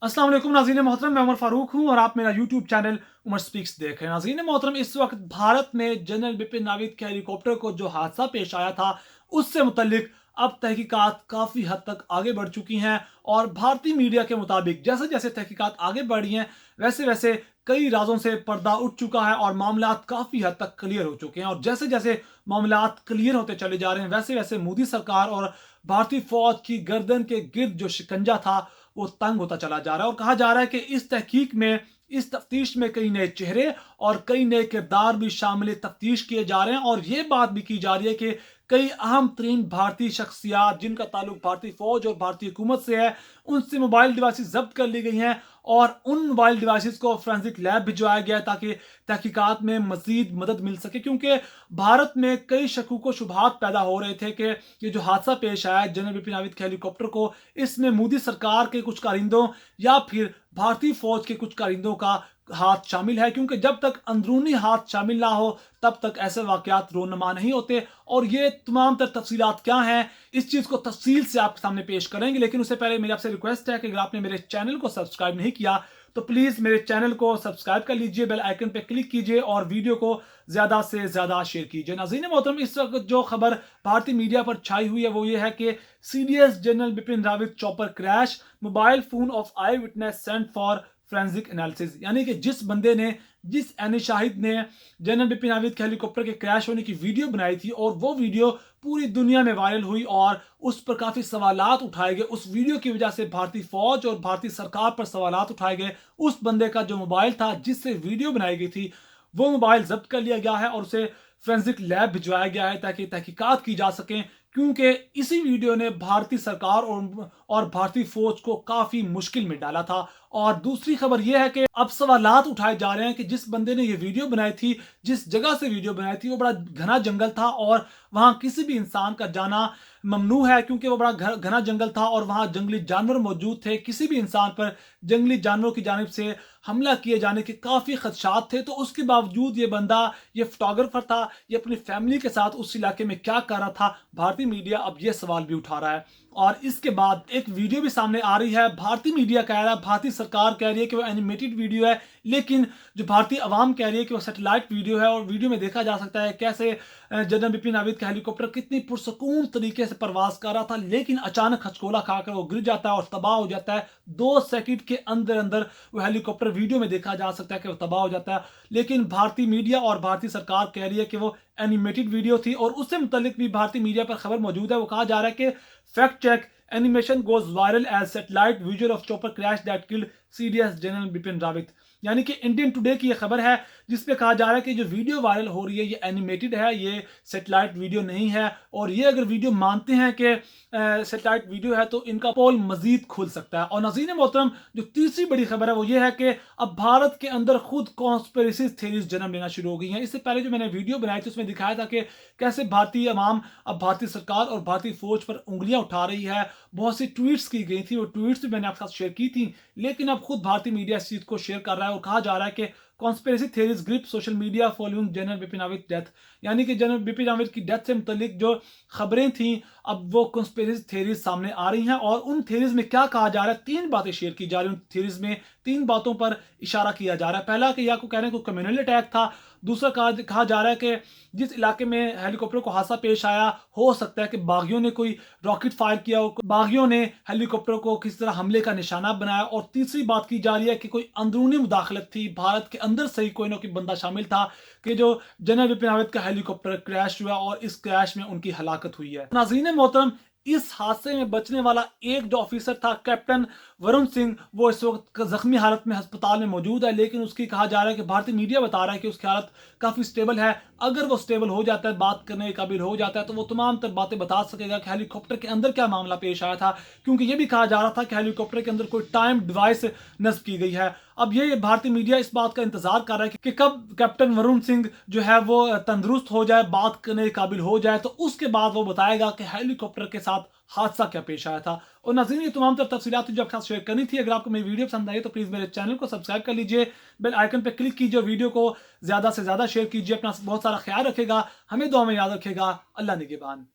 अस्सलाम वालेकुम नाज़रीन मोहतरम, मैं उमर फारूक हूँ और आप मेरा यूट्यूब चैनल उमर स्पीक्स देख रहे हैं। नाज़रीन मोहतरम, इस वक्त भारत में जनरल बिपिन रावत के हेलीकॉप्टर को जो हादसा पेश आया था, उससे मुतल्लिक अब तहकीकात काफ़ी हद तक आगे बढ़ चुकी हैं और भारतीय मीडिया के मुताबिक जैसे जैसे तहकीकात आगे बढ़ी हैं, वैसे वैसे कई राजों से पर्दा उठ चुका है और मामलात काफ़ी हद तक क्लियर हो चुके हैं। और जैसे जैसे मामलात क्लियर होते चले जा रहे हैं, वैसे वैसे मोदी सरकार और भारतीय फौज की गर्दन के गिर्द जो शिकंजा था, वो तंग होता चला जा रहा है। और कहा जा रहा है कि इस तहकीक में, इस तफ्तीश में कई नए चेहरे और कई नए किरदार भी शामिल तफ्तीश किए जा रहे हैं। और ये बात भी की जा रही है कि कई अहम तरीन भारतीय शख्सियात जिनका ताल्लुक भारतीय फौज और भारतीय हुकूमत से है, उनसे मोबाइल डिवाइसेस जब्त कर ली गई हैं और उन मोबाइल डिवाइसेस को फोरेंसिक लैब भिजवाया गया है ताकि तहकीकात में मजीद मदद मिल सके। क्योंकि भारत में कई शकूक व शुबहात पैदा हो रहे थे कि ये जो हादसा पेश आया जनरल बिपिन रावत के हेलीकॉप्टर को, इसमें मोदी सरकार के कुछ कारिंदों या फिर भारतीय फौज के कुछ कारिंदों का हाथ शामिल है। क्योंकि जब तक अंदरूनी हाथ शामिल ना हो, तब तक ऐसे वाकयात रोनमा नहीं होते। और ये तमाम तर तफसीलात क्या हैं, इस चीज़ को तफसील से आपके सामने पेश करेंगे। लेकिन उससे पहले मेरी आपसे रिक्वेस्ट है कि अगर आपने मेरे चैनल को सब्सक्राइब नहीं किया तो प्लीज़ मेरे चैनल को सब्सक्राइब कर लीजिए, बेल आइकन पर क्लिक कीजिए और वीडियो को ज़्यादा से ज़्यादा शेयर कीजिए। नाज़रीन मोहतरम, इस वक्त जो खबर भारतीय मीडिया पर छाई हुई है वो ये है कि CDS general Bipin Rawat chopper crash, mobile phone of I witness sent for forensic analysis. यानी कि जिस बंदे ने, जिस एनी शाहिद ने जनरल बिपिन रावत के हेलीकॉप्टर के क्रैश होने की वीडियो बनाई थी और वो वीडियो पूरी दुनिया में वायरल हुई और उस पर काफ़ी सवालात उठाए गए, उस वीडियो की वजह से भारतीय फौज और भारतीय सरकार पर सवालात उठाए गए। उस बंदे का जो मोबाइल था जिससे वीडियो बनाई गई थी, वो मोबाइल जब्त कर लिया गया है और उसे फोरेंसिक लैब भिजवाया गया है ताकि तहकीकात की जा सकें। क्योंकि इसी वीडियो ने भारतीय सरकार और भारतीय फौज को काफी मुश्किल में डाला था। और दूसरी खबर यह है कि अब सवालात उठाए जा रहे हैं कि जिस बंदे ने ये वीडियो बनाई थी, जिस जगह से वीडियो बनाई थी, वो बड़ा घना जंगल था और वहां किसी भी इंसान का जाना ममनू है। क्योंकि वो बड़ा घना जंगल था और वहां जंगली जानवर मौजूद थे। किसी भी इंसान पर जंगली जानवरों की जानिब से हमला किए जाने के काफी खदशात थे। तो उसके बावजूद ये बंदा, ये फोटोग्राफर था, ये अपनी फैमिली के साथ उस इलाके में क्या कर रहा था? भारतीय मीडिया अब ये सवाल भी उठा रहा है। और इसके बाद एक वीडियो भी सामने आ रही है। भारतीय मीडिया कह रहा है, भारतीय सरकार कह रही है कि वो एनिमेटेड वीडियो है, लेकिन जो भारतीय अवाम कह रही है कि वो सैटेलाइट वीडियो है। और वीडियो में देखा जा सकता है कैसे जनरल बिपिन रावत का हेलीकॉप्टर कितनी पुरसकून तरीके से परवाज कर रहा था, लेकिन अचानक खचकोला खाकर वो गिर जाता है और तबाह हो जाता है। 2 सेकंड के अंदर अंदर वो हेलीकॉप्टर, वीडियो में देखा जा सकता है कि वो तबाह हो जाता है। लेकिन भारतीय मीडिया और भारतीय सरकार कह रही है कि वो एनिमेटेड वीडियो थी। और उससे मुतल्लिक भी भारतीय मीडिया पर खबर मौजूद है। वो कहा जा रहा है कि fact check, animation goes viral as satellite visual of chopper crash that killed CDS general Bipin Rawat. यानी कि इंडियन टुडे की यह खबर है जिसपे कहा जा रहा है कि जो वीडियो वायरल हो रही है ये एनिमेटेड है, ये सैटेलाइट वीडियो नहीं है। और ये अगर वीडियो मानते हैं कि सैटेलाइट वीडियो है तो इनका पोल मजीद खुल सकता है। और नाज़रीन मोहतरम, जो तीसरी बड़ी खबर है वो ये है कि अब भारत के अंदर खुद कॉन्स्पिरेसी थ्योरीज जन्म लेना शुरू हो गई हैं। इससे पहले जो मैंने वीडियो बनाई थी उसमें दिखाया था कि कैसे भारतीय अवाम अब भारतीय सरकार और भारतीय फौज पर उंगलियां उठा रही है। बहुत सी ट्वीट्स की गई थी, वो ट्वीट्स भी मैंने आपके साथ शेयर की थी। लेकिन अब खुद भारतीय मीडिया इस चीज को शेयर कर रहा है और कहा जा रहा है कि conspiracy theories grip social media following general Bipin Rawat death. यानी कि जनरल बिपिन रावत की डेथ से मुतल्लिक जो खबरें थी, अब वो कॉन्स्पिरेसी थ्योरीज सामने आ रही हैं। और उन थ्योरीज में क्या कहा जा रहा है, 3 बातें शेयर की जा रही हैं। उन थ्योरीज में 3 बातों पर इशारा किया जा रहा है। पहला कि या को कह रहे हैं कोई कम्युनल अटैक था। दूसरा कहा जा रहा है कि जिस इलाके में हेलीकॉप्टर को हादसा पेश आया, हो सकता है कि बागियों ने कोई रॉकेट फायर किया हो, बागियों ने हेलीकॉप्टर को किसी तरह हमले का निशाना बनाया। और तीसरी बात की जा रही है कि कोई अंदरूनी मुदाखलत थी, भारत के अंदर से ही कोई ना कोई बंदा शामिल था कि जो जनरल बिपिन रावत का हेलीकॉप्टर क्रैश हुआ और इस क्रैश में उनकी हलाकत हुई है। नाज़रीन मोहतरम, इस हादसे में बचने वाला एक जो ऑफिसर था, कैप्टन वरुण सिंह, वो इस वक्त जख्मी हालत में अस्पताल में मौजूद है। लेकिन उसकी कहा जा रहा है कि भारतीय मीडिया बता रहा है कि उसकी हालत काफ़ी स्टेबल है। अगर वो स्टेबल हो जाता है, बात करने के काबिल हो जाता है, तो वो तमाम तर बातें बता सकेगा कि हेलीकॉप्टर के अंदर क्या मामला पेश आया था। क्योंकि ये भी कहा जा रहा था कि हेलीकॉप्टर के अंदर कोई टाइम डिवाइस नस्ब की गई है। अब ये भारतीय मीडिया इस बात का इंतजार कर रहा है कि कब कैप्टन वरुण सिंह जो है वो तंदुरुस्त हो जाए, बात करने के काबिल हो जाए, तो उसके बाद वो बताएगा कि हेलीकॉप्टर के साथ हादसा क्या पेश आया था। और नाज़रीन, ये तमाम तर तफसीलात जो आपके साथ शेयर करनी थी। अगर आपको मेरी वीडियो पसंद आई तो प्लीज़ मेरे चैनल को सब्सक्राइब कर लीजिए, बेल आइकन पर क्लिक कीजिए, वीडियो को ज़्यादा से ज़्यादा शेयर कीजिए। अपना बहुत सारा ख्याल रखेगा, हमें दुआ में याद रखेगा। अल्लाह निगहबान।